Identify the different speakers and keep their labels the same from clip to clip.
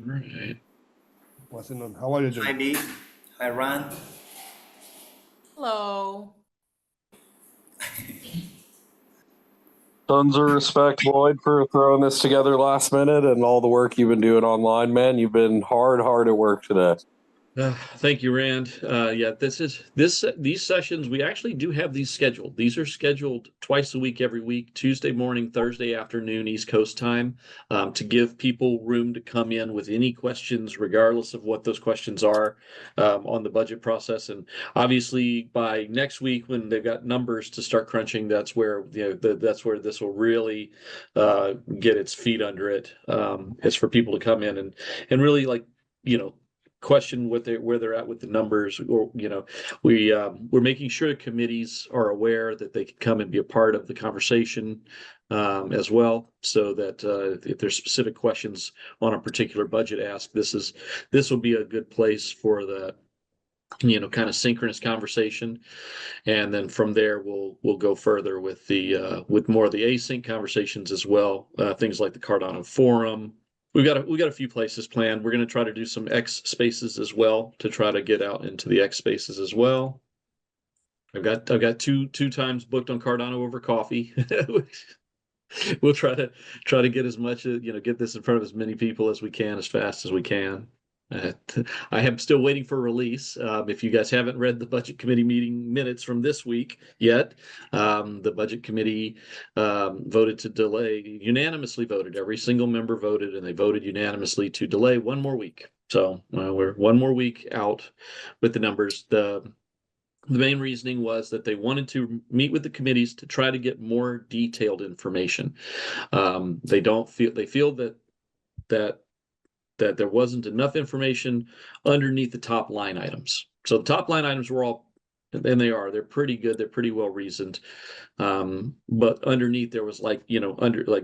Speaker 1: Right.
Speaker 2: Wasn't on. How are you
Speaker 3: Hi,
Speaker 2: doing?
Speaker 3: Dee. Hi, Ron.
Speaker 4: Hello.
Speaker 1: Tons of respect, Lloyd, for throwing this together last minute and all the work you've been doing online, man. You've been hard at work today.
Speaker 5: Thank you, Rand. Yeah, these sessions, we actually do have these scheduled. These are scheduled twice a week, every week, Tuesday morning, Thursday afternoon, East Coast time, to give people room to come in with any questions, regardless of what those questions are, on the budget process. And obviously, by next week, when they've got numbers to start crunching, that's where that's where this will really get its feet under it. It's for people to come in and really question where they're at with the numbers, or we're making sure committees are aware that they can come and be a part of the conversation as well, so that if there's specific questions on a particular budget ask, this will be a good place for the kind of synchronous conversation. And then from there we'll go further with with more of the async conversations as well, things like the Cardano forum. We've got a few places planned. We're going to try to do some X spaces as well, to try to get out into the X spaces as well. I've got two times booked on Cardano over coffee. We'll try to get as much, get this in front of as many people as we can, as fast as we can. I am still waiting for release. If you guys haven't read the budget committee meeting minutes from this week yet, the budget committee voted to delay, unanimously voted. Every single member voted, and they voted unanimously to delay one more week. So we're one more week out with the numbers. The main reasoning was that they wanted to meet with the committees to try to get more detailed information. They feel that there wasn't enough information underneath the top line items. So the top line items were all, and they're pretty good. They're pretty well reasoned. But underneath there was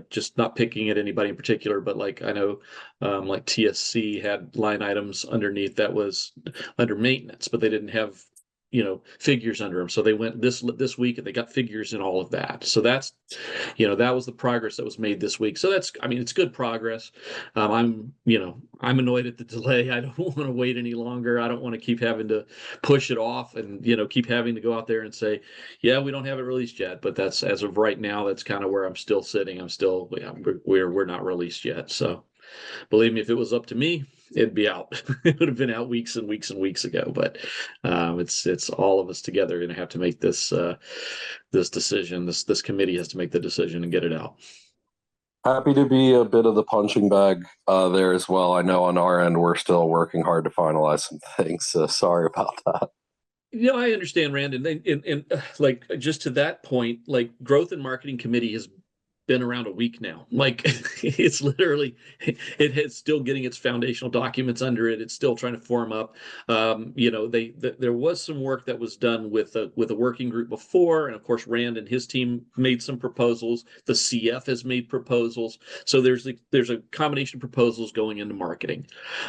Speaker 5: just not picking at anybody in particular, but I know, like TSC had line items underneath that was under maintenance, but they didn't have figures under them. So they went this week and they got figures in all of that. So that's, that was the progress that was made this week. So it's good progress. I'm annoyed at the delay. I don't want to wait any longer. I don't want to keep having to push it off and, keep having to go out there and say, yeah, we don't have it released yet. But that's, as of right now, that's kind of where I'm still sitting. We're not released yet. So believe me, if it was up to me, it'd be out. It would have been out weeks and weeks and weeks ago. But it's all of us together going to have to make this decision. This committee has to make the decision and get it out.
Speaker 1: Happy to be a bit of the punching bag there as well. I know on our end we're still working hard to finalize some things. So sorry about that.
Speaker 5: I understand, Rand, and just to that point, Growth and Marketing Committee has been around a week now. It's literally, it's still getting its foundational documents under it. It's still trying to form up. There was some work that was done with a working group before, and of course Rand and his team made some proposals. The CF has made proposals. So there's a combination of proposals going into marketing,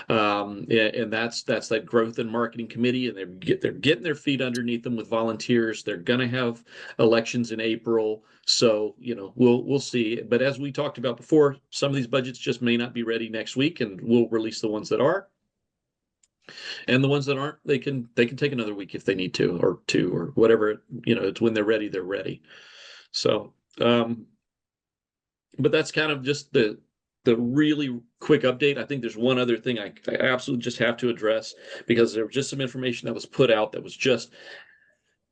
Speaker 5: and that's that Growth and Marketing Committee, and they're getting their feet underneath them with volunteers. They're going to have elections in April. So, we'll see. But as we talked about before, some of these budgets just may not be ready next week, and we'll release the ones that are. And the ones that aren't, they can take another week if they need to, or two, or whatever. It's when they're ready, they're ready. So, but that's kind of just the really quick update. I think there's one other thing I absolutely just have to address, because there was just some information that was put out that was just,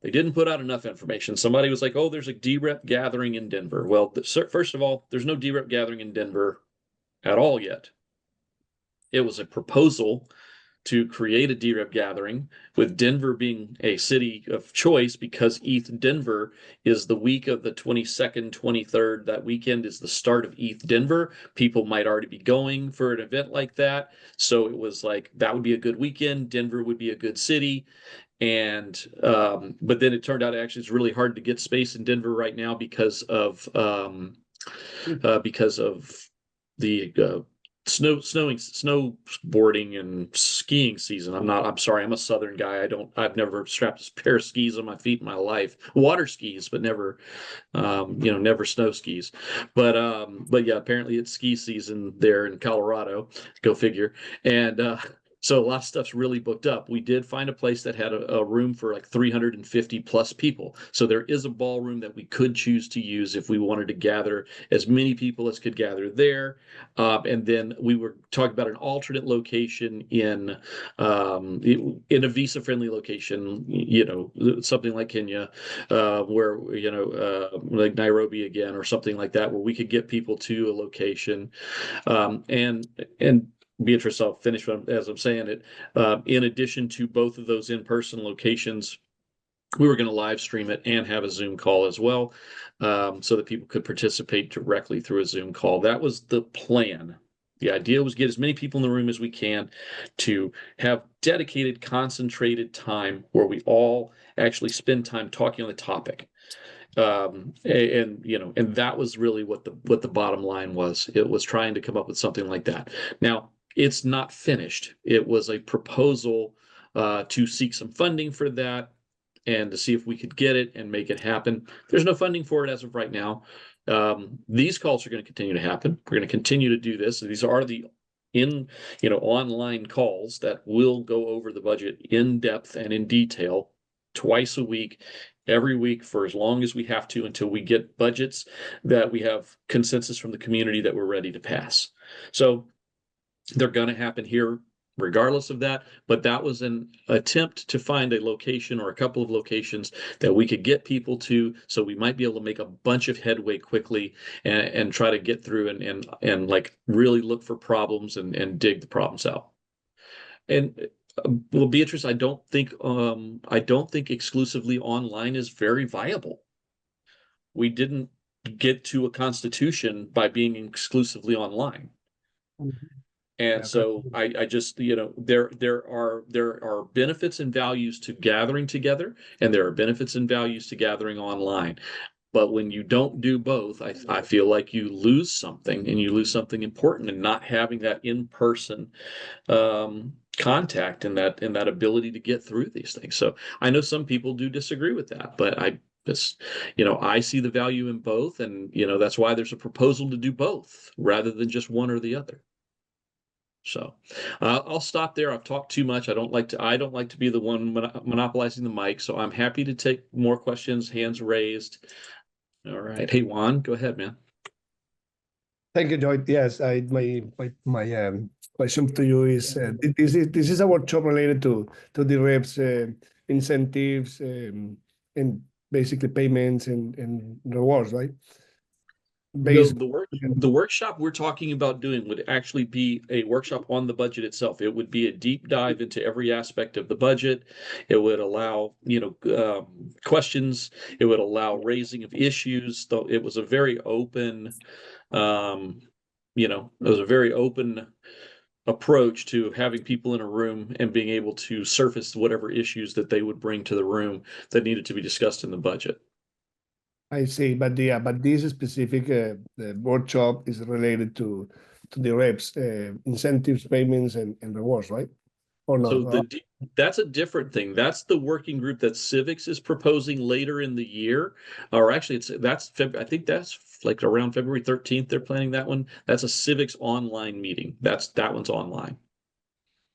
Speaker 5: they didn't put out enough information. Somebody was like, oh, there's a DREP gathering in Denver. Well, first of all, there's no DREP gathering in Denver at all yet. It was a proposal to create a DREP gathering, with Denver being a city of choice, because ETH Denver is the week of the 22nd, 23rd. That weekend is the start of ETH Denver. People might already be going for an event like that. So it was like, that would be a good weekend. Denver would be a good city. And but then it turned out actually it's really hard to get space in Denver right now because of the snowboarding and skiing season. I'm sorry, I'm a Southern guy. I've never strapped a pair of skis on my feet in my life. Water skis, but never, never snow skis. But yeah, apparently it's ski season there in Colorado. Go figure. And so a lot of stuff's really booked up. We did find a place that had a room for like 350 plus people. So there is a ballroom that we could choose to use if we wanted to gather as many people as could gather there. And then we were talking about an alternate location in a visa-friendly location, something like Kenya, where like Nairobi again, or something like that, where we could get people to a location, and Beatrice, I'll finish as I'm saying it. In addition to both of those in-person locations, we were going to live stream it and have a Zoom call as well, so that people could participate directly through a Zoom call. That was the plan. The idea was get as many people in the room as we can to have dedicated, concentrated time where we all actually spend time talking on the topic. And that was really what the bottom line was. It was trying to come up with something like that. Now, it's not finished. It was a proposal to seek some funding for that and to see if we could get it and make it happen. There's no funding for it as of right now. These calls are going to continue to happen. We're going to continue to do this. These are the online calls that will go over the budget in depth and in detail twice a week, every week for as long as we have to, until we get budgets that we have consensus from the community that we're ready to pass. So they're going to happen here regardless of that, but that was an attempt to find a location or a couple of locations that we could get people to, so we might be able to make a bunch of headway quickly and try to get through and like really look for problems and dig the problems out. And well, Beatrice, I don't think exclusively online is very viable. We didn't get to a constitution by being exclusively online.
Speaker 2: Mhm.
Speaker 5: And
Speaker 2: Yeah,
Speaker 5: so I just, there are benefits and values to gathering together, and there are benefits and values to gathering online. But when you don't do both, I feel like you lose something, and you lose something important, and not having that in-person contact and that ability to get through these things. So I know some people do disagree with that, but I see the value in both, and that's why there's a proposal to do both rather than just one or the other. So I'll stop there. I've talked too much. I don't like to be the one monopolizing the mic. So I'm happy to take more questions, hands raised. All right. Hey, Juan, go ahead, man.
Speaker 2: Thank you, Joy. Yes, my question to you is this is a workshop related to the reps incentives and basically payments and rewards, right? Based
Speaker 5: The workshop we're talking about doing would actually be a workshop on the budget itself. It would be a deep dive into every aspect of the budget. It would allow, questions. It would allow raising of issues. Though it was a very open, approach to having people in a room and being able to surface whatever issues that they would bring to the room that needed to be discussed in the budget.
Speaker 2: I see, but this specific workshop is related to the reps incentives, payments, and rewards, right? Or not?
Speaker 5: So that's a different thing. That's the working group that Civics is proposing later in the year, or actually, I think that's like around February 13th. They're planning that one. That's a Civics online meeting. That one's online.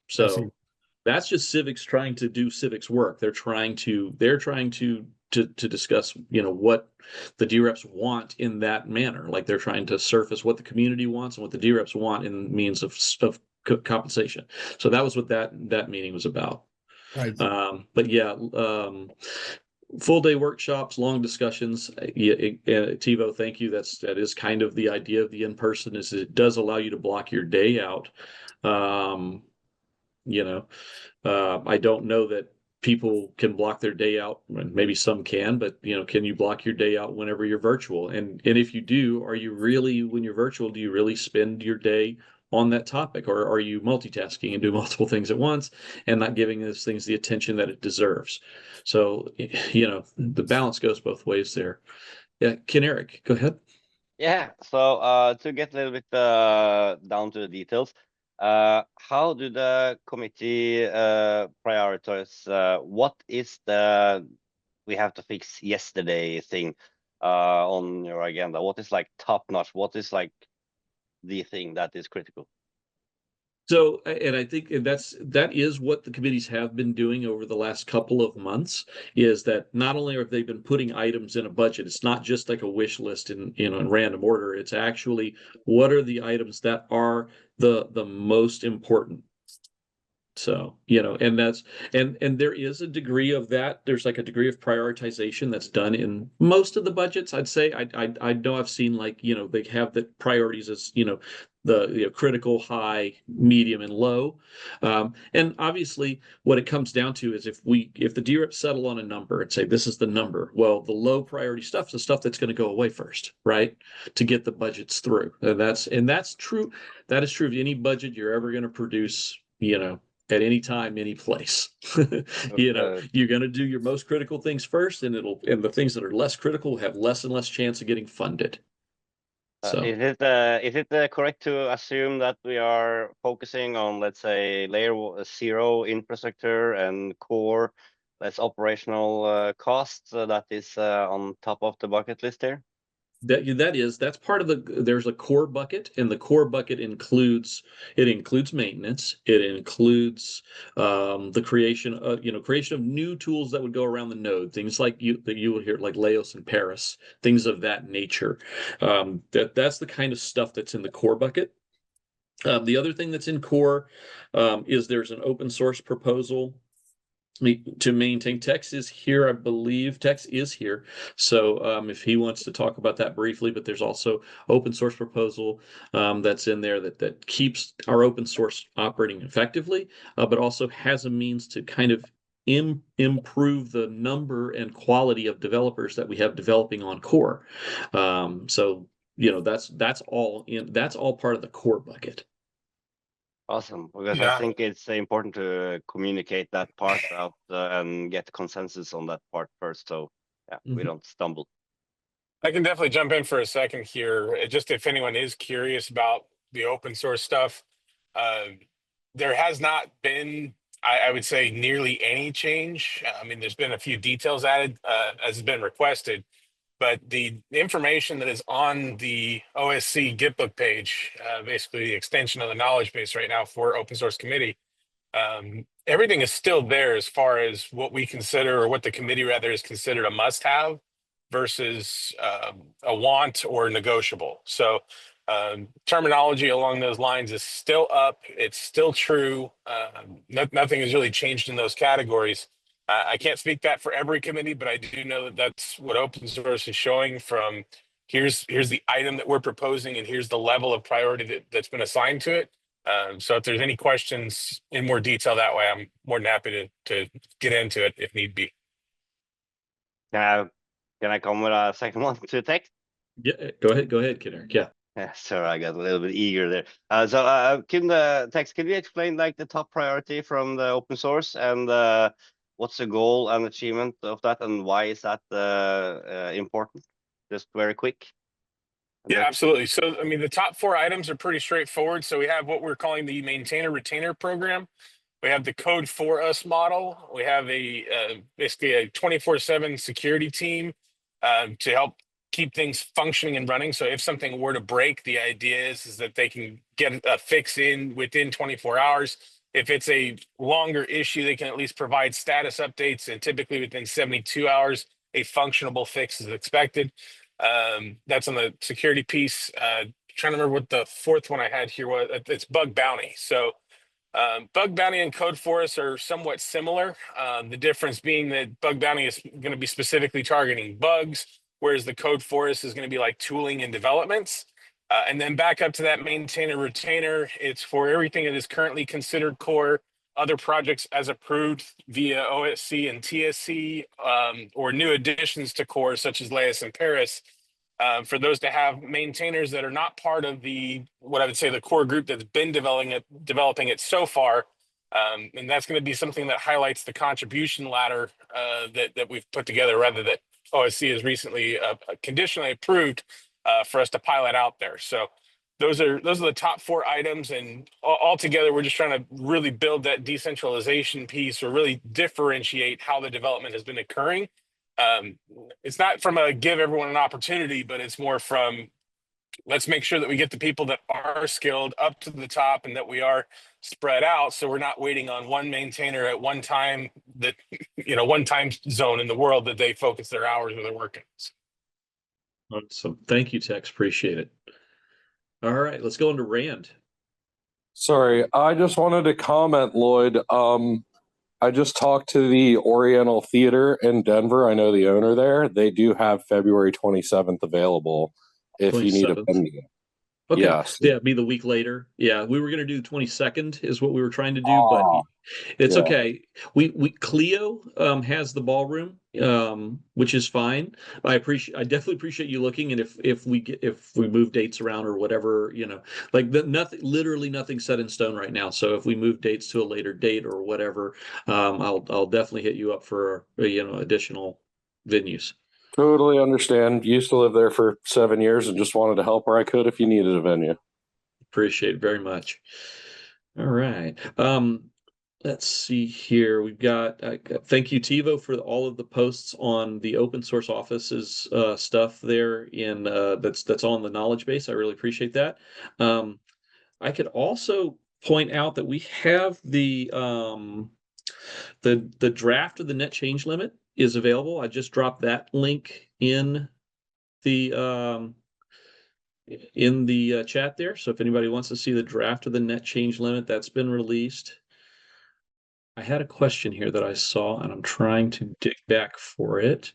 Speaker 5: So that's just Civics trying to do Civics work. They're trying to discuss, what the DREPs want in that manner. Like they're trying to surface what the community wants and what the DREPs want in means of compensation. So that was what that meeting was about.
Speaker 2: Right.
Speaker 5: But yeah, full day workshops, long discussions. TiVo, thank you. That is kind of the idea of the in-person, is it does allow you to block your day out. I don't know that people can block their day out. Maybe some can, but can you block your day out whenever you're virtual? And if you do, are you really, when you're virtual, do you really spend your day on that topic, or are you multitasking and do multiple things at once and not giving those things the attention that it deserves? So, the balance goes both ways there. Yeah, Ken Eric, go ahead.
Speaker 3: Yeah, so to get a little bit down to the details, how do the committee prioritize what is the we have to fix yesterday thing on your agenda? What is like top notch? What is like the thing that is critical?
Speaker 5: So, and I think that is what the committees have been doing over the last couple of months, is that not only have they been putting items in a budget, it's not just like a wish list in random order. It's actually what are the items that are the most important. So, and that's and there is a degree of that. There's like a degree of prioritization that's done in most of the budgets. I'd say I know I've seen like, they have the priorities as, the critical, high, medium, and low. And obviously what it comes down to is if the DRIPs settle on a number and say this is the number, well, the low priority stuff is the stuff that's going to go away first, right? To get the budgets through. And that's true. That is true of any budget you're ever going to produce, at any time, any place. You're going to do your most critical things first, and the things that are less critical have less and less chance of getting funded. So
Speaker 3: is it correct to assume that we are focusing on, let's say, layer 0 infrastructure and core, that's operational costs that is on top of the bucket list here?
Speaker 5: That's part of there's a core bucket, and the core bucket includes maintenance. It includes the creation of new tools that would go around the node, things like that you would hear like Laos and Paris, things of that nature. That's the kind of stuff that's in the core bucket. The other thing that's in core is there's an open source proposal to maintain. Tex is here, I believe. Tex is here. So if he wants to talk about that briefly, but there's also open source proposal that's in there that keeps our open source operating effectively, but also has a means to kind of improve the number and quality of developers that we have developing on core. So that's all part of the core bucket.
Speaker 3: Awesome, because
Speaker 4: Yeah.
Speaker 3: I think it's important to communicate that part out and get consensus on that part first, so we don't stumble.
Speaker 4: I can definitely jump in for a second here. Just if anyone is curious about the open source stuff, there has not been, I would say, nearly any change. I mean, there's been a few details added as has been requested, but the information that is on the OSC Gitbook page, basically the extension of the knowledge base right now for open source committee, everything is still there as far as what we consider, or what the committee rather is considered a must-have versus a want or negotiable. So terminology along those lines is still up. It's still true. Nothing has really changed in those categories. I can't speak that for every committee, but I do know that that's what open source is showing from here's the item that we're proposing, and here's the level of priority that's been assigned to it. So if there's any questions in more detail that way, I'm more than happy to get into it if need be.
Speaker 3: Can I come with a second one to text?
Speaker 5: Yeah, go ahead, Kinner. Yeah.
Speaker 3: Yeah, sorry, I got a little bit eager there. So Text, can you explain like the top priority from the open source, and what's the goal and achievement of that, and why is that important? Just very quick.
Speaker 4: Yeah, absolutely. So, I mean, the top 4 items are pretty straightforward. So we have what we're calling the maintainer retainer program. We have the code for us model. We have basically a 24/7 security team to help keep things functioning and running. So if something were to break, the idea is that they can get a fix in within 24 hours. If it's a longer issue, they can at least provide status updates, and typically within 72 hours, a functionable fix is expected. That's on the security piece. Trying to remember what the 4th one I had here was. It's bug bounty. So bug bounty and code for us are somewhat similar. The difference being that bug bounty is going to be specifically targeting bugs, whereas the code for us is going to be like tooling and developments. And then back up to that maintainer retainer, it's for everything that is currently considered core, other projects as approved via OSC and TSC, or new additions to core such as Laos and Paris. For those to have maintainers that are not part of what I would say the core group that's been developing it so far. And that's going to be something that highlights the contribution ladder that we've put together, rather that OSC has recently conditionally approved. for us to pilot out there. So those are the top 4 items, and altogether we're just trying to really build that decentralization piece, or really differentiate how the development has been occurring. It's not from a give everyone an opportunity, but it's more from let's make sure that we get the people that are skilled up to the top, and that we are spread out, so we're not waiting on one maintainer at one time, that one time zone in the world that they focus their hours where they're working.
Speaker 5: So thank you, Tex. Appreciate it. All right, let's go into Rand.
Speaker 1: Sorry, I just wanted to comment, Lloyd. I just talked to the Oriental Theater in Denver. I know the owner there. They do have February 27th available if you need a
Speaker 5: 27th.
Speaker 1: venue.
Speaker 5: Okay.
Speaker 1: Yes.
Speaker 5: Yeah, be the week later. Yeah, we were going to do the 22nd is what we were trying to do, but it's okay. We Cleo has the ballroom, which is fine. I definitely appreciate you looking, and if we move dates around or whatever, like literally nothing set in stone right now. So if we move dates to a later date or whatever, I'll definitely hit you up for additional venues.
Speaker 1: Totally understand. Used to live there for 7 years and just wanted to help where I could if you needed a venue.
Speaker 5: Appreciate it very much. All right. Let's see here. We've got thank you, TiVo, for all of the posts on the open source offices stuff there in that's on the knowledge base. I really appreciate that. I could also point out that we have the draft of the net change limit is available. I just dropped that link in the chat there. So if anybody wants to see the draft of the net change limit, that's been released. I had a question here that I saw, and I'm trying to dig back for it.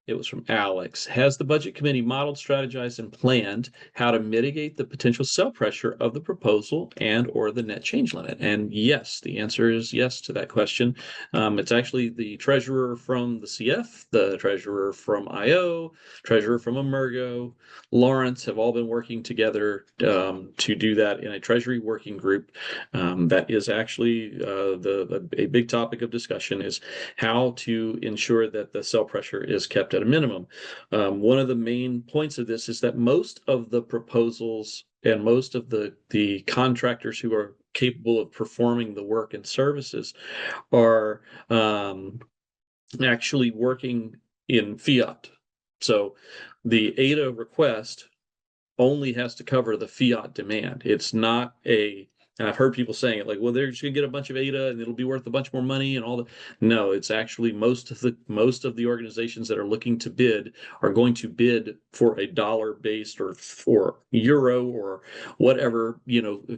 Speaker 5: It was from Alex. Has the Budget Committee modeled, strategized, and planned how to mitigate the potential sell pressure of the proposal and or the net change limit? And yes, the answer is yes to that question. It's actually the treasurer from the CF, the treasurer from IO, treasurer from Emergo, Lawrence have all been working together to do that in a Treasury working group. That is actually a big topic of discussion, is how to ensure that the sell pressure is kept at a minimum. One of the main points of this is that most of the proposals and most of the contractors who are capable of performing the work and services are actually working in fiat. So the ADA request only has to cover the fiat demand. It's not and I've heard people saying it like, well, they're just gonna get a bunch of ADA and it'll be worth a bunch more money and all that. No, it's actually most of the organizations that are looking to bid are going to bid for a dollar-based or for euro or whatever,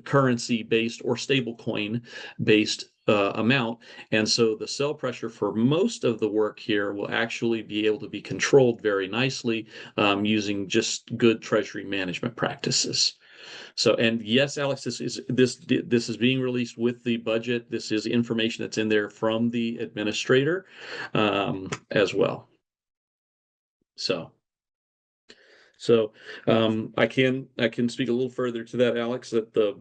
Speaker 5: currency-based or stablecoin-based amount. And so the sell pressure for most of the work here will actually be able to be controlled very nicely using just good treasury management practices. So, and yes, Alex, this is being released with the budget. This is information that's in there from the administrator as well. So I can speak a little further to that, Alex, that the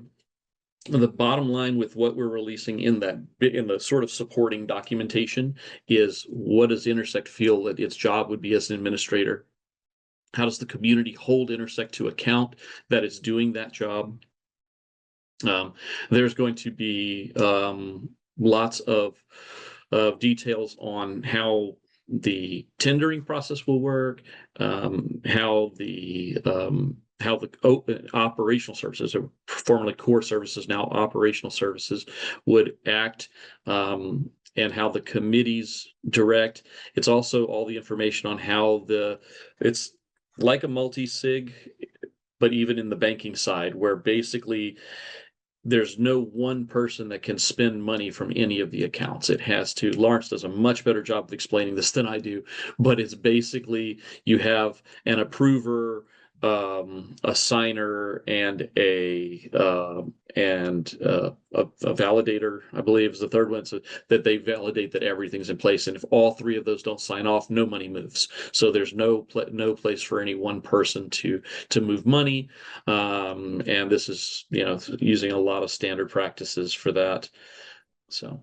Speaker 5: bottom line with what we're releasing in the sort of supporting documentation is, what does Intersect feel that its job would be as an administrator? How does the community hold Intersect to account that it's doing that job? There's going to be lots of details on how the tendering process will work, how the operational services, or formerly core services, now operational services, would act, and how the committees direct. It's also all the information on how it's like a multi-sig, but even in the banking side, where basically there's no one person that can spend money from any of the accounts. It has to. Lawrence does a much better job of explaining this than I do, but it's basically you have an approver, a signer, and a validator, I believe is the third one, so that they validate that everything's in place. And if all three of those don't sign off, no money moves. So there's no place for any one person to move money. And this is, using a lot of standard practices for that. So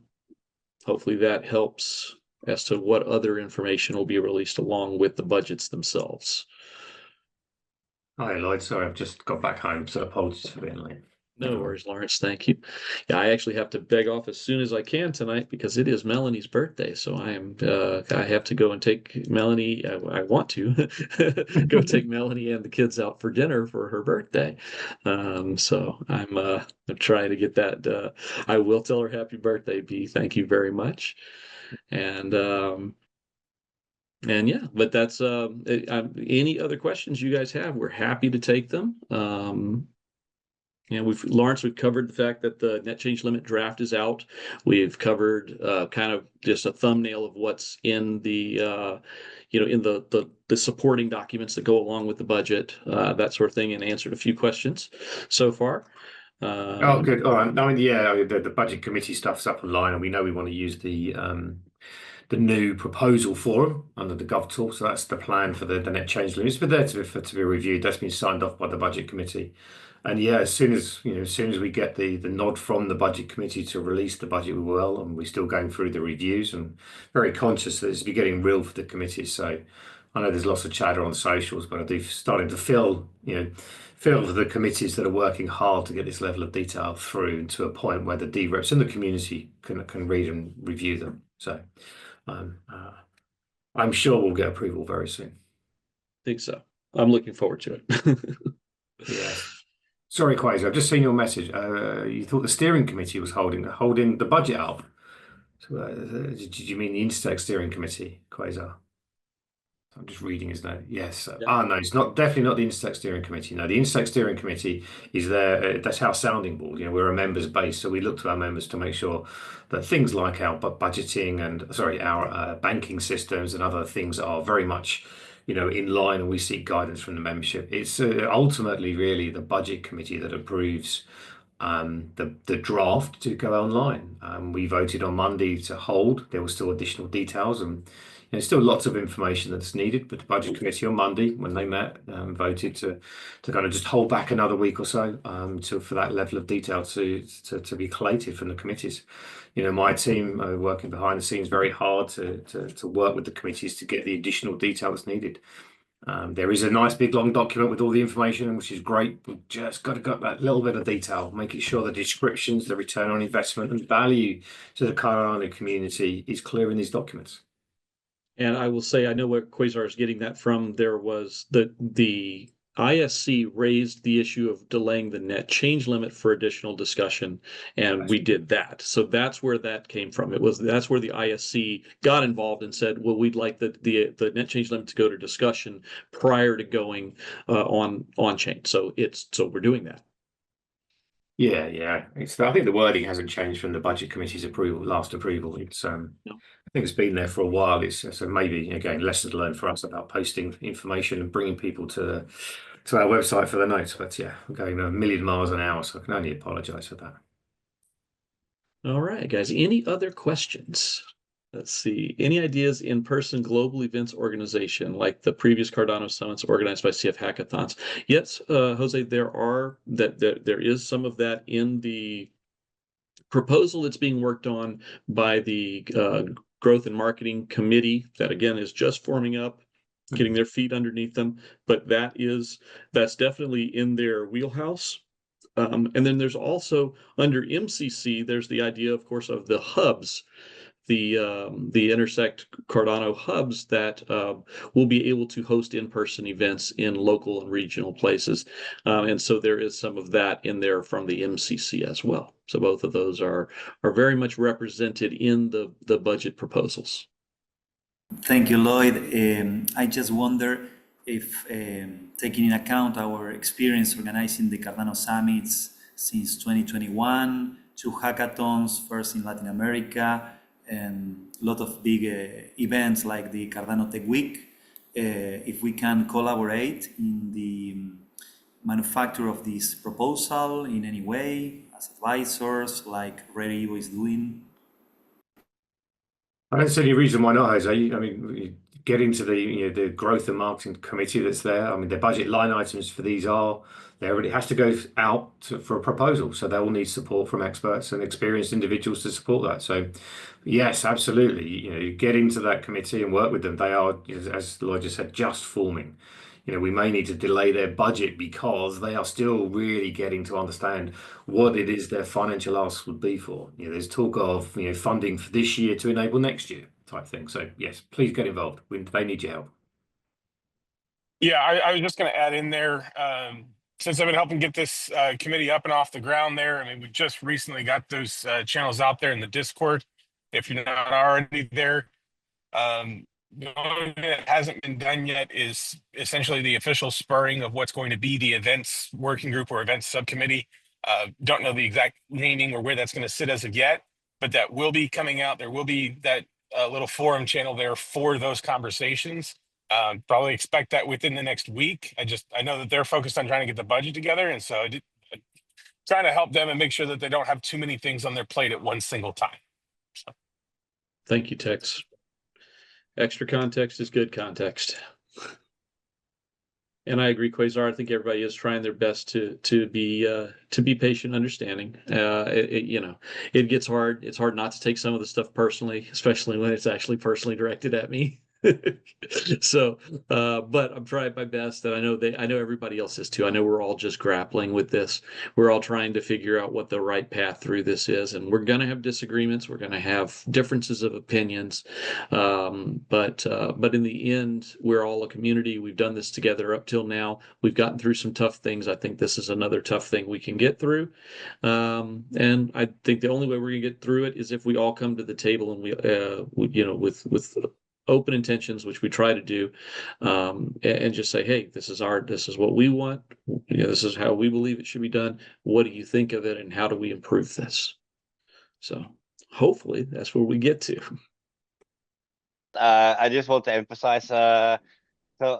Speaker 5: hopefully that helps as to what other information will be released along with the budgets themselves.
Speaker 6: Hi, Lloyd. Sorry, I've just got back home, so apologies for being late.
Speaker 5: No worries, Lawrence. Thank you. Yeah, I actually have to beg off as soon as I can tonight because it is Melanie's birthday. So I have to go and take Melanie. I want to go take Melanie and the kids out for dinner for her birthday. So I'm trying to get that. I will tell her happy birthday, B. Thank you very much. And yeah, but that's any other questions you guys have, we're happy to take them. And Lawrence, we've covered the fact that the net change limit draft is out. We've covered kind of just a thumbnail of what's in the in the supporting documents that go along with the budget, that sort of thing, and answered a few questions so far.
Speaker 6: Oh, good. All right. I mean, yeah, the budget committee stuff's up online, and we know we want to use the new proposal forum under the Gov tool. So that's the plan for the net change limit. It's been there to be reviewed. That's been signed off by the budget committee. And yeah, as soon as we get the nod from the budget committee to release the budget, we will. And we're still going through the reviews and very conscious that it's be getting real for the committee. So I know there's lots of chatter on socials, but I do starting to feel the committees that are working hard to get this level of detail through to a point where the D-reps and the community can read and review them. So I'm sure we'll get approval very soon.
Speaker 5: I think so. I'm looking forward to it.
Speaker 6: Yes. Sorry, Quasar, I've just seen your message. You thought the steering committee was holding the budget up. So, did you mean the Intersect Steering Committee, Quasar? I'm just reading his note. Yes.
Speaker 5: Yeah.
Speaker 6: No, it's definitely not the Intersect Steering Committee. No, the Intersect Steering Committee is there. That's our sounding board. We're a members base, so we look to our members to make sure that things like our budgeting and our banking systems and other things are very much in line, and we seek guidance from the membership. It's ultimately really the budget committee that approves the draft to go online. We voted on Monday to hold. There were still additional details, and still lots of information that's needed. But the budget committee on Monday, when they met, voted to kind of just hold back another week or so for that level of detail to be collated from the committees. My team are working behind the scenes very hard to work with the committees to get the additional detail that's needed. There is a nice big long document with all the information, which is great. We've just got to get that little bit of detail, making sure the descriptions, the return on investment and value to the Cardano community is clear in these documents.
Speaker 5: And I will say, I know where Quasar is getting that from. There was the ISC raised the issue of delaying the net change limit for additional discussion, and we did that. So that's where that came from. That's where the ISC got involved and said, well, we'd like the net change limit to go to discussion prior to going on chain. So we're doing that.
Speaker 6: Yeah. I think the wording hasn't changed from the budget committee's last approval. It's
Speaker 5: No.
Speaker 6: I think it's been there for a while. So maybe again lessons learned for us about posting information and bringing people to our website for the notes. But yeah, we're going a million miles an hour, so I can only apologize for that.
Speaker 5: All right, guys. Any other questions? Let's see. Any ideas in-person global events organization like the previous Cardano summits organized by CF Hackathons? Yes, Jose, there is some of that in the proposal that's being worked on by the Growth and Marketing Committee that, again, is just forming up, getting their feet underneath them. But that's definitely in their wheelhouse. And then there's also under MCC, there's the idea, of course, of the hubs, the Intersect Cardano hubs that will be able to host in-person events in local and regional places. And so there is some of that in there from the MCC as well. So both of those are very much represented in the budget proposals.
Speaker 7: Thank you, Lloyd. I just wonder if, taking in account our experience organizing the Cardano summits since 2021, 2 hackathons, first in Latin America, and a lot of big events like the Cardano Tech Week, if we can collaborate in the manufacture of this proposal in any way, as advisors, like Red Evo is doing.
Speaker 6: I don't see any reason why not, Jose. I mean, get into the growth and marketing committee that's there. I mean, the budget line items for these are there. It has to go out for a proposal, so they will need support from experts and experienced individuals to support that. So, yes, absolutely. Get into that committee and work with them. They are, as Lloyd just said, just forming. we may need to delay their budget because they are still really getting to understand what it is their financial asks would be for. There's talk of funding for this year to enable next year type thing. So yes, please get involved. They need your help.
Speaker 4: Yeah, I was just going to add in there, since I've been helping get this committee up and off the ground there. I mean, we just recently got those channels out there in the Discord. If you're not already there, the only thing that hasn't been done yet is essentially the official spurring of what's going to be the events working group or events subcommittee. Don't know the exact naming or where that's going to sit as of yet, but that will be coming out. There will be that little forum channel there for those conversations. Probably expect that within the next week. I know that they're focused on trying to get the budget together, and so trying to help them and make sure that they don't have too many things on their plate at one single time. So.
Speaker 5: Thank you, Tex. Extra context is good context. And I agree, Quasar. I think everybody is trying their best to be patient, understanding. It gets hard. It's hard not to take some of the stuff personally, especially when it's actually personally directed at me. So, but I'm trying my best, and I know everybody else is too. I know we're all just grappling with this. We're all trying to figure out what the right path through this is, and we're going to have disagreements. We're going to have differences of opinions, but in the end, we're all a community. We've done this together up till now. We've gotten through some tough things. I think this is another tough thing we can get through, and I think the only way we're going to get through it is if we all come to the table and we with open intentions, which we try to do, and just say, hey, this is what we want. This is how we believe it should be done. What do you think of it, and how do we improve this? So hopefully that's where we get to.
Speaker 3: I just want to emphasize, so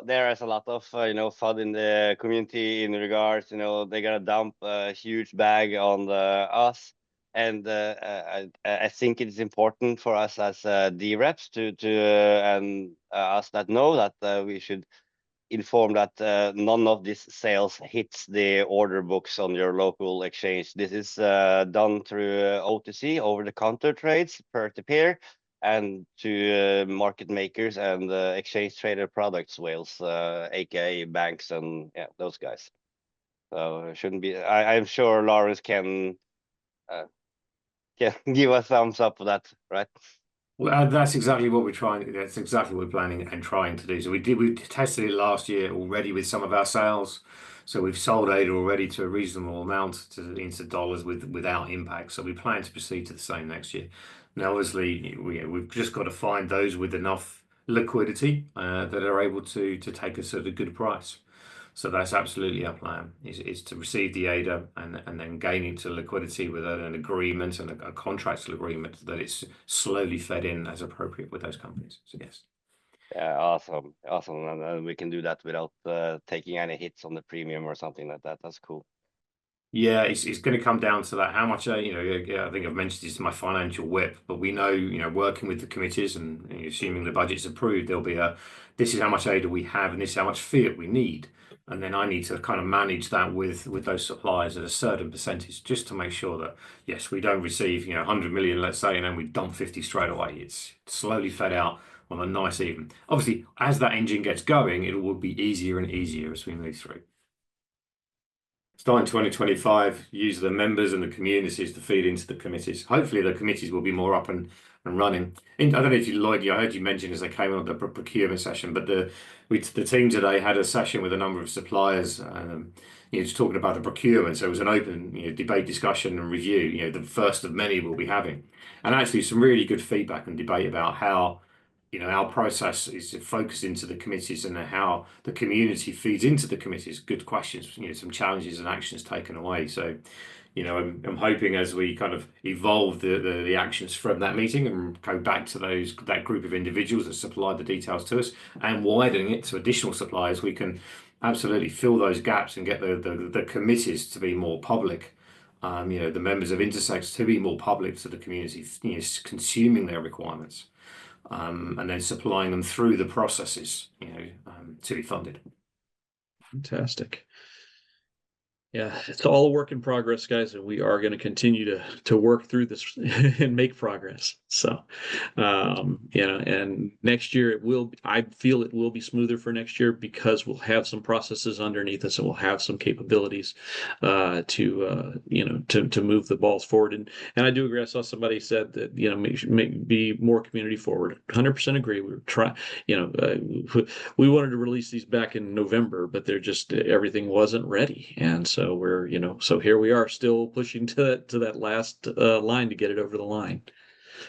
Speaker 3: there is a lot of FUD in the community in regards, they're gonna dump a huge bag on us. And I think it's important for us as D-reps and us that know that we should inform that none of these sales hits the order books on your local exchange. This is done through OTC, over-the-counter trades, peer-to-peer, and to market makers and exchange traded products whales, aka banks and those guys. So it shouldn't be. I'm sure Lawrence can give a thumbs up for that, right?
Speaker 6: Well, that's exactly what we're trying. That's exactly what we're planning and trying to do. So we tested it last year already with some of our sales. So we've sold ADA already to a reasonable amount into dollars without impact. So we plan to proceed to the same next year. Now, obviously, we've just got to find those with enough liquidity that are able to take us at a good price. So that's absolutely our plan, is to receive the ADA and then gain into liquidity with an agreement and a contractual agreement that it's slowly fed in as appropriate with those companies. So yes.
Speaker 3: Yeah, awesome. And we can do that without taking any hits on the premium or something like that. That's cool. Yeah,
Speaker 6: it's going to come down to that. How much, I think I've mentioned this in my financial whip, but we know, working with the committees and assuming the budget's approved, there'll be this is how much ADA we have and this is how much fiat we need. And then I need to kind of manage that with those suppliers at a certain percentage, just to make sure that, yes, we don't receive, 100 million, let's say, and then we dump 50 straight away. It's slowly fed out on a nice even. Obviously, as that engine gets going, it will be easier and easier as we move through. Starting 2025, use the members and the communities to feed into the committees. Hopefully the committees will be more up and running. I don't know if Lloyd, I heard you mention as they came on the procurement session, but the team today had a session with a number of suppliers, just talking about the procurement. So it was an open debate, discussion and review, the first of many we'll be having. And actually some really good feedback and debate about how our process is focused into the committees and how the community feeds into the committees. Good questions, some challenges and actions taken away. So, I'm hoping as we kind of evolve the actions from that meeting and go back to that group of individuals that supplied the details to us and widening it to additional suppliers, we can absolutely fill those gaps and get the committees to be more public. The members of Intersect to be more public to the community, consuming their requirements. And then supplying them through the processes, to be funded.
Speaker 5: Fantastic. Yeah, it's all a work in progress, guys, and we are going to continue to work through this and make progress. So, and next year I feel it will be smoother for next year because we'll have some processes underneath us and we'll have some capabilities to move the balls forward. And I do agree. I saw somebody said that be more community forward. 100% agree. We were trying. We wanted to release these back in November, but everything wasn't ready, and so so here we are still pushing to that last line to get it over the line.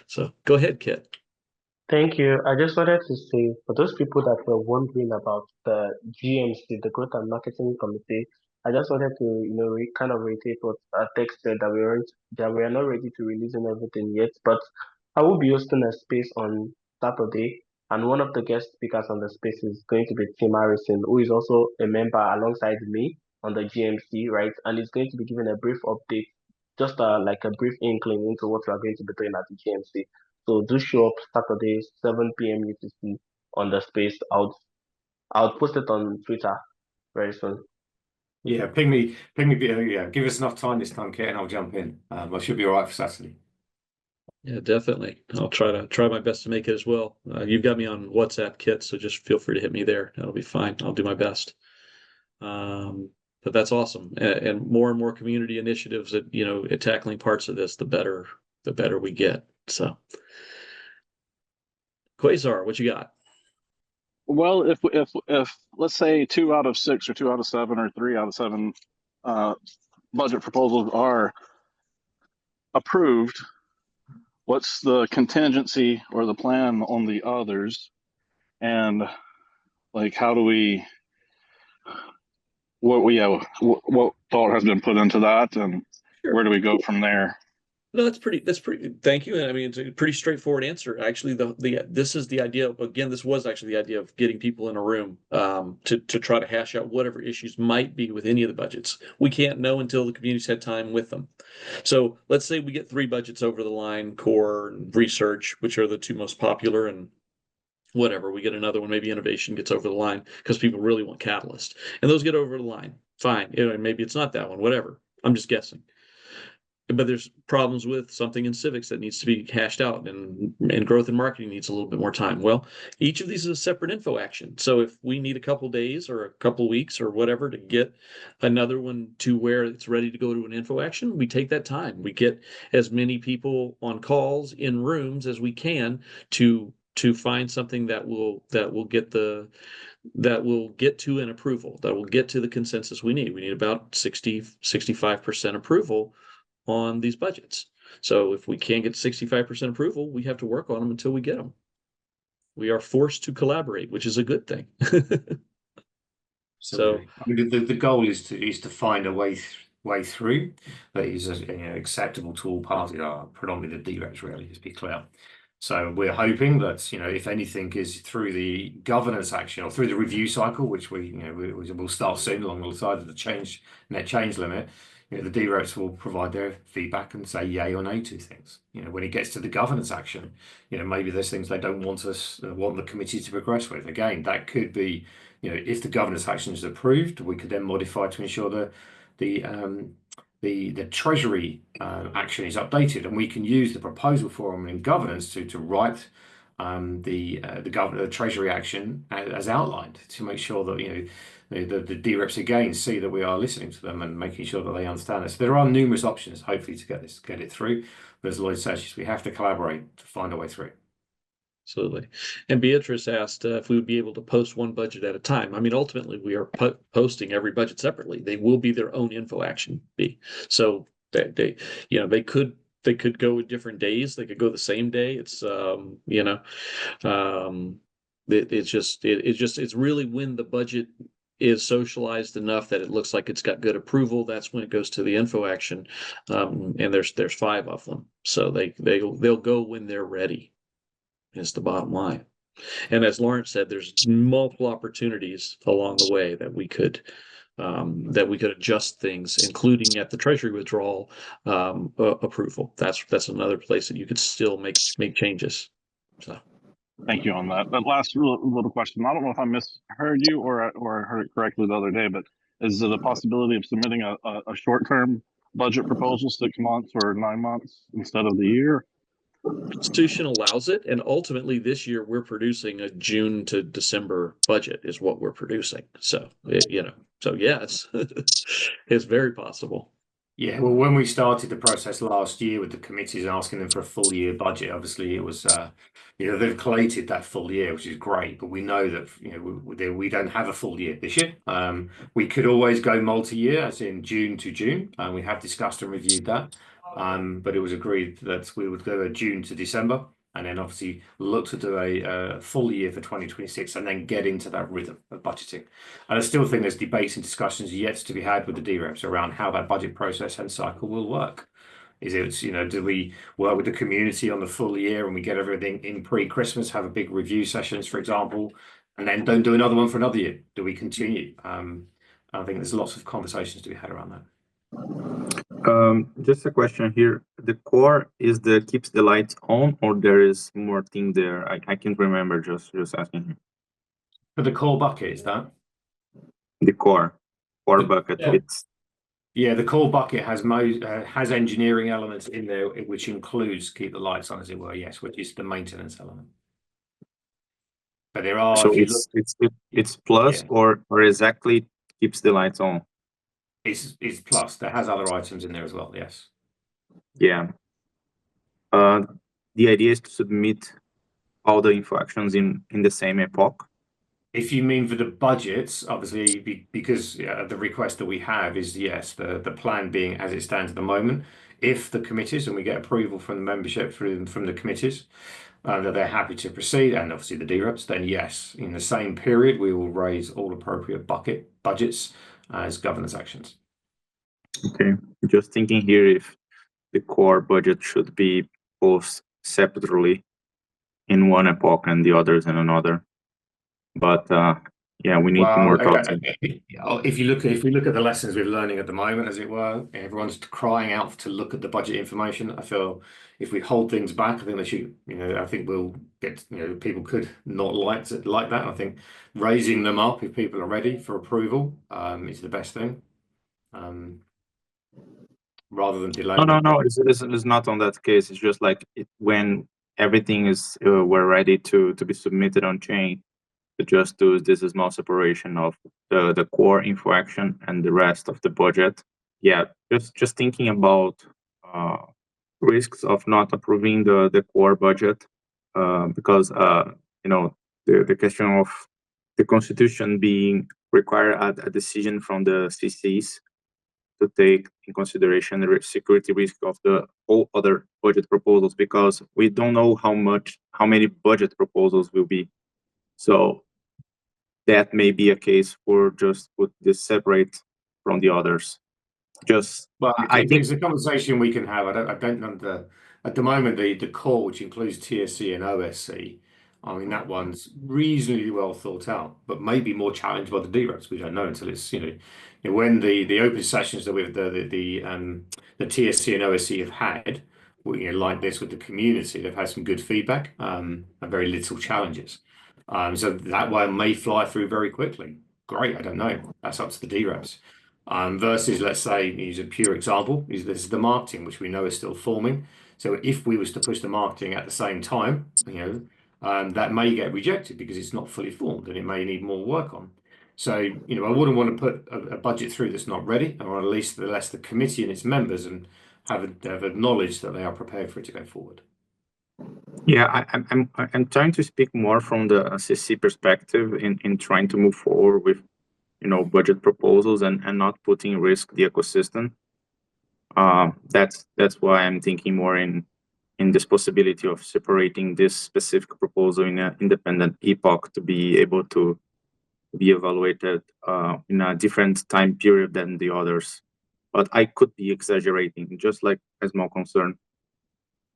Speaker 5: So go ahead, Kit.
Speaker 8: Thank you. I just wanted to say, for those people that were wondering about the GMC, the Growth and Marketing Committee, I just wanted to, kind of reiterate what Tex said, that we are not ready to releasing everything yet, but I will be hosting a space on Saturday, and one of the guest speakers on the space is going to be Tim Harrison, who is also a member alongside me on the GMC, right? And he's going to be giving a brief update, just like a brief inkling into what we are going to be doing at the GMC. So do show up Saturday, 7 p.m. UTC on the space. I'll post it on Twitter very soon.
Speaker 6: Yeah, ping me. Yeah, give us enough time this time, Kit, and I'll jump in. I should be all right for Saturday. Yeah,
Speaker 5: definitely. I'll try my best to make it as well. You've got me on WhatsApp, Kit, so just feel free to hit me there. That'll be fine. I'll do my best. But that's awesome, and more community initiatives at tackling parts of this, the better we get. So. Quasar, what you got?
Speaker 9: Well, if let's say 2 out of 6 or 2 out of 7 or 3 out of 7 budget proposals are approved, what's the contingency or the plan on the others? And like, how do what thought has been put into that, and where do we go from there?
Speaker 5: No, that's pretty. Thank you. And I mean, it's a pretty straightforward answer. Actually, this is the idea. Again, this was actually the idea of getting people in a room to try to hash out whatever issues might be with any of the budgets. We can't know until the community's had time with them. So let's say we get 3 budgets over the line, core and research, which are the 2 most popular, and whatever, we get another one, maybe innovation gets over the line because people really want Catalyst, and those get over the line. Fine. Maybe it's not that one. Whatever. I'm just guessing. But there's problems with something in civics that needs to be hashed out, and growth and marketing needs a little bit more time. Well, each of these is a separate info action. So if we need a couple days or a couple weeks or whatever to get another one to where it's ready to go to an info action, we take that time. We get as many people on calls in rooms as we can to find something that will get to an approval, that will get to the consensus we need. We need about 65% approval on these budgets. So if we can't get 65% approval, we have to work on them until we get them. We are forced to collaborate, which is a good thing. So
Speaker 6: I mean, the goal is to find a way through that is acceptable to all parties, predominantly the DREPs, really, to be clear. So we're hoping that if anything is through the governance action or through the review cycle, which we'll start soon alongside of the net change limit. The DREPs will provide their feedback and say yay or nay to things. When it gets to the governance action, maybe there's things they don't want the committee to progress with. Again, that could be, if the governance action is approved, we could then modify to ensure the Treasury action is updated, and we can use the proposal forum in governance to write the Treasury action as outlined, to make sure that the DREPs again see that we are listening to them and making sure that they understand it. So there are numerous options, hopefully, to get it through. But as Lloyd says, we have to collaborate to find a way through.
Speaker 5: Absolutely. And Beatrice asked if we would be able to post one budget at a time. I mean, ultimately, we are posting every budget separately. They will be their own info action. So they could go with different days. They could go the same day. It's it's really when the budget is socialized enough that it looks like it's got good approval. That's when it goes to the info action, and there's 5 of them. So they'll go when they're ready. Is the bottom line. And as Lawrence said, there's multiple opportunities along the way that we could adjust things, including at the Treasury withdrawal approval. That's another place that you could still make changes. So.
Speaker 9: Thank you on that. But last little question. I don't know if I misheard you or I heard it correctly the other day, but Is it a possibility of submitting a short-term budget proposal 6 months or 9 months instead of the year?
Speaker 5: Constitution allows it, and ultimately this year we're producing a June to December budget is what we're producing. So so yes, it's very possible.
Speaker 6: Yeah, well, when we started the process last year with the committees asking them for a full year budget, obviously it was, they've collated that full year, which is great. But we know that we don't have a full year this year. We could always go multi-year, as in June to June, and we have discussed and reviewed that. But it was agreed that we would go a June to December, and then obviously look to do a full year for 2026, and then get into that rhythm of budgeting. And I still think there's debates and discussions yet to be had with the DREPs around how that budget process and cycle will work. Is it, do we work with the community on the full year and we get everything in pre-Christmas, have a big review sessions, for example, and then don't do another one for another year? Do we continue? I think there's lots of conversations to be had around that.
Speaker 10: Just a question here. The core is the keeps the lights on, or there is more thing there? I can't remember. Just asking.
Speaker 6: But the core bucket is that
Speaker 10: the core bucket.
Speaker 6: Yeah, the core bucket has engineering elements in there, which includes keep the lights on, as it were. Yes, which is the maintenance element. But there are.
Speaker 10: So it's plus, yeah. or exactly keeps the lights on.
Speaker 6: It's plus. There has other items in there as well. Yes.
Speaker 10: Yeah. The idea is to submit all the info actions in the same epoch.
Speaker 6: If you mean for the budgets, obviously, because the request that we have is, yes, the plan being as it stands at the moment. If the committees, and we get approval from the membership from the committees, that they're happy to proceed, and obviously the DREPs, then yes, in the same period, we will raise all appropriate budgets as governance actions.
Speaker 10: Okay, just thinking here if the core budget should be posted separately in one epoch and the others in another. But yeah, we need more thoughts.
Speaker 6: If you look at the lessons we're learning at the moment, as it were, everyone's crying out to look at the budget information. I feel if we hold things back, I think they should. I think we'll get. People could not like that. I think raising them up if people are ready for approval is the best thing, rather than delaying.
Speaker 10: No. It's not on that case. It's just like when everything is we're ready to be submitted on chain. To just do this small separation of the core info action and the rest of the budget. Yeah, just thinking about risks of not approving the core budget because the question of the constitution being require a decision from the CCs to take in consideration the security risk of the all other budget proposals, because we don't know how many budget proposals will be. So that may be a case for just put this separate from the others.
Speaker 6: I think it's a conversation we can have. I don't know at the moment the core, which includes TSC and OSC. I mean, that one's reasonably well thought out, but maybe more challenged by the DREPs. We don't know until it's when the open sessions that we've the TSC and OSC have had, like this with the community, they've had some good feedback and very little challenges. So that one may fly through very quickly. Great, I don't know. That's up to the DREPs. Versus, let's say, use a pure example, this is the marketing, which we know is still forming. So if we was to push the marketing at the same time, that may get rejected because it's not fully formed and it may need more work on. So, I wouldn't want to put a budget through that's not ready, or at least the committee and its members and have acknowledged that they are prepared for it to go forward.
Speaker 10: Yeah, I'm trying to speak more from the CC perspective in trying to move forward with, budget proposals and not putting in risk the ecosystem. That's why I'm thinking more in this possibility of separating this specific proposal in an independent epoch to be able to be evaluated in a different time period than the others. But I could be exaggerating, just like a small concern.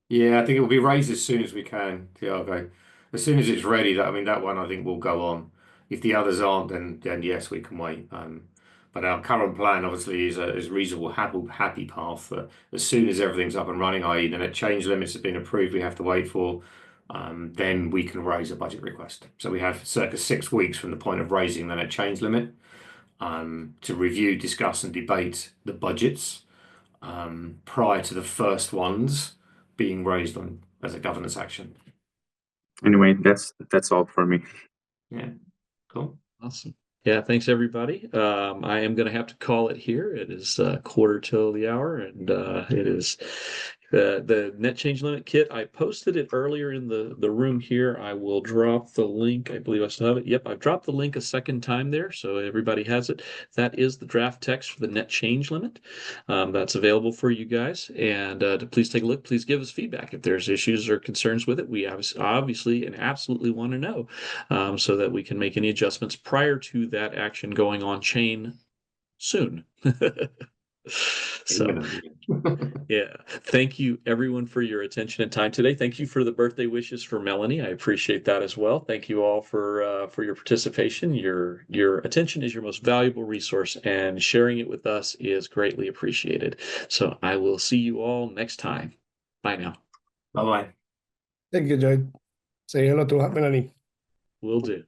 Speaker 6: Yeah, I think it will be raised as soon as we can, Tiago. As soon as it's ready, that one I think will go on. If the others aren't, then yes, we can wait. But our current plan obviously is a reasonable, happy path that as soon as everything's up and running, i.e. the net change limits have been approved, we have to wait for, then we can raise a budget request. So we have circa 6 weeks from the point of raising the net change limit. to review, discuss, and debate the budgets prior to the first ones being raised on as a governance action.
Speaker 10: Anyway, that's all for me.
Speaker 6: Yeah, cool.
Speaker 5: Awesome. Yeah, thanks everybody. I am going to have to call it here. It is quarter till the hour, and it is the net change limit kit. I posted it earlier in the room here. I will drop the link. I believe I still have it. Yep, I've dropped the link a second time there, so everybody has it. That is the draft text for the net change limit. That's available for you guys, and please take a look. Please give us feedback if there's issues or concerns with it. We obviously and absolutely want to know, so that we can make any adjustments prior to that action going on chain soon. So yeah, thank you everyone for your attention and time today. Thank you for the birthday wishes for Melanie. I appreciate that as well. Thank you all for your participation. Your attention is your most valuable resource, and sharing it with us is greatly appreciated. So I will see you all next time. Bye now.
Speaker 6: Bye-bye.
Speaker 2: Thank you, Joy. Say hello to Melanie.
Speaker 5: Will do.